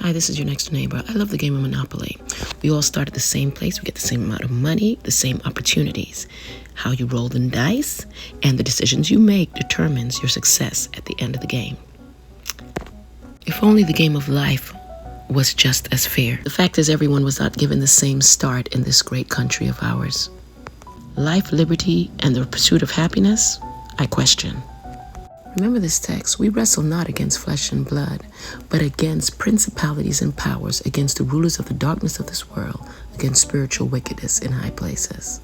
Hi, this is your next neighbor. I love the game of Monopoly. We all start at the same place. We get the same amount of money, the same opportunities. How you roll the dice and the decisions you make determines your success at the end of the game. If only the game of life was just as fair. The fact is, everyone was not given the same start in this great country of ours. Life, liberty, and the pursuit of happiness, I question. Remember this text: we wrestle not against flesh and blood, but against principalities and powers, against the rulers of the darkness of this world, against spiritual wickedness in high places.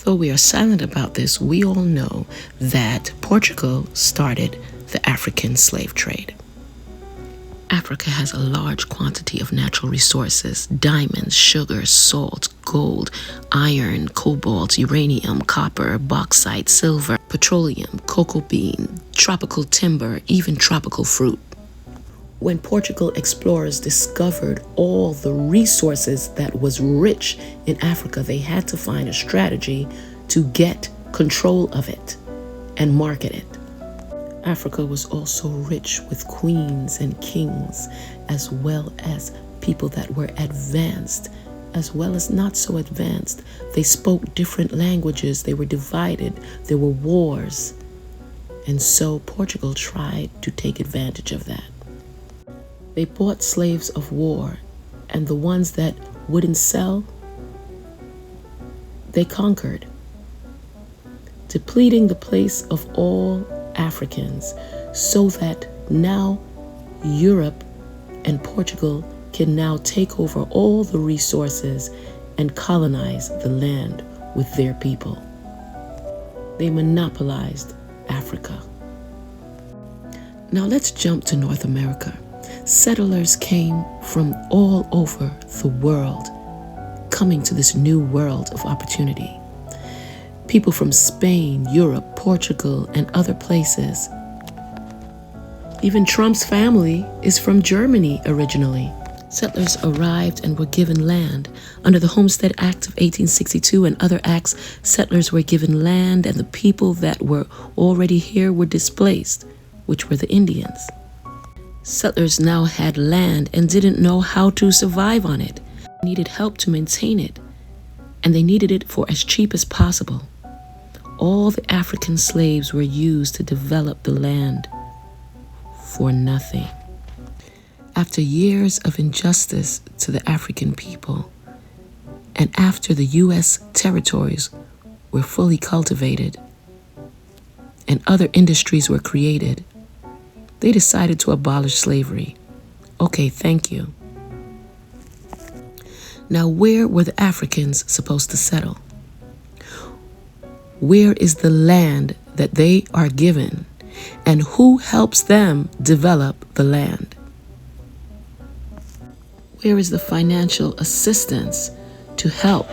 Though we are silent about this, we all know that Portugal started the African slave trade. Africa has a large quantity of natural resources: diamonds, sugar, salt, gold, iron, cobalt, uranium, copper, bauxite, silver, petroleum, cocoa bean, tropical timber, even tropical fruit. When Portugal explorers discovered all the resources that was rich in Africa, they had to find a strategy to get control of it and market it. Africa was also rich with queens and kings, as well as people that were advanced, as well as not so advanced. They spoke different languages. They were divided. There were wars. And so Portugal tried to take advantage of that. They bought slaves of war, and the ones that wouldn't sell, they conquered, depleting the place of all Africans, so that now Europe and Portugal can now take over all the resources and colonize the land with their people. They monopolized Africa. Now let's jump to North America. Settlers came from all over the world, coming to this new world of opportunity. People from Spain, Europe, Portugal, and other places. Even Trump's family is from Germany originally. Settlers arrived and were given land. Under the Homestead Act of 1862 and other acts, settlers were given land, and the people that were already here were displaced, which were the Indians. Settlers now had land and didn't know how to survive on it. They needed help to maintain it, and they needed it for as cheap as possible. All the African slaves were used to develop the land for nothing. After years of injustice to the African people, and after the U.S. territories were fully cultivated and other industries were created, they decided to abolish slavery. Okay, thank you. Now, where were the Africans supposed to settle? Where is the land that they are given, and who helps them develop the land? Where is the financial assistance to help?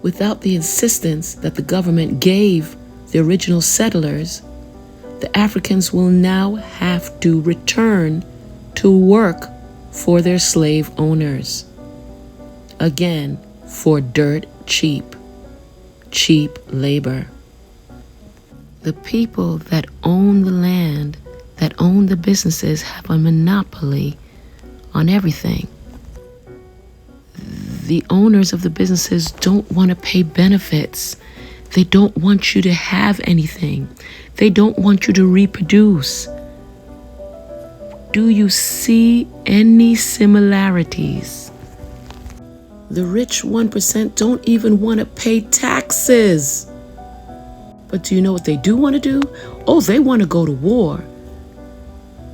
Without the insistence that the government gave the original settlers, the Africans will now have to return to work for their slave owners. Again, for dirt cheap labor. The people that own the land, that own the businesses, have a monopoly on everything. The owners of the businesses don't want to pay benefits. They don't want you to have anything. They don't want you to reproduce. Do you see any similarities? The rich 1% don't even want to pay taxes. But do you know what they do want to do? Oh, they want to go to war.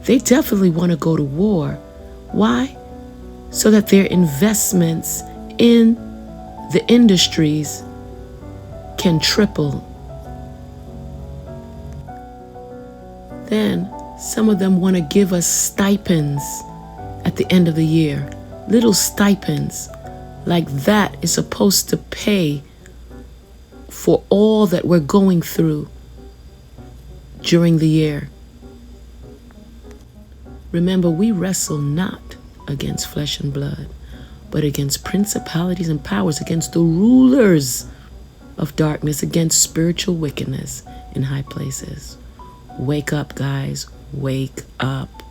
They definitely want to go to war. Why? So that their investments in the industries can triple. Then some of them want to give us stipends at the end of the year. Little stipends. Like that is supposed to pay for all that we're going through during the year. Remember, we wrestle not against flesh and blood, but against principalities and powers, against the rulers of darkness, against spiritual wickedness in high places. Wake up, guys. Wake up.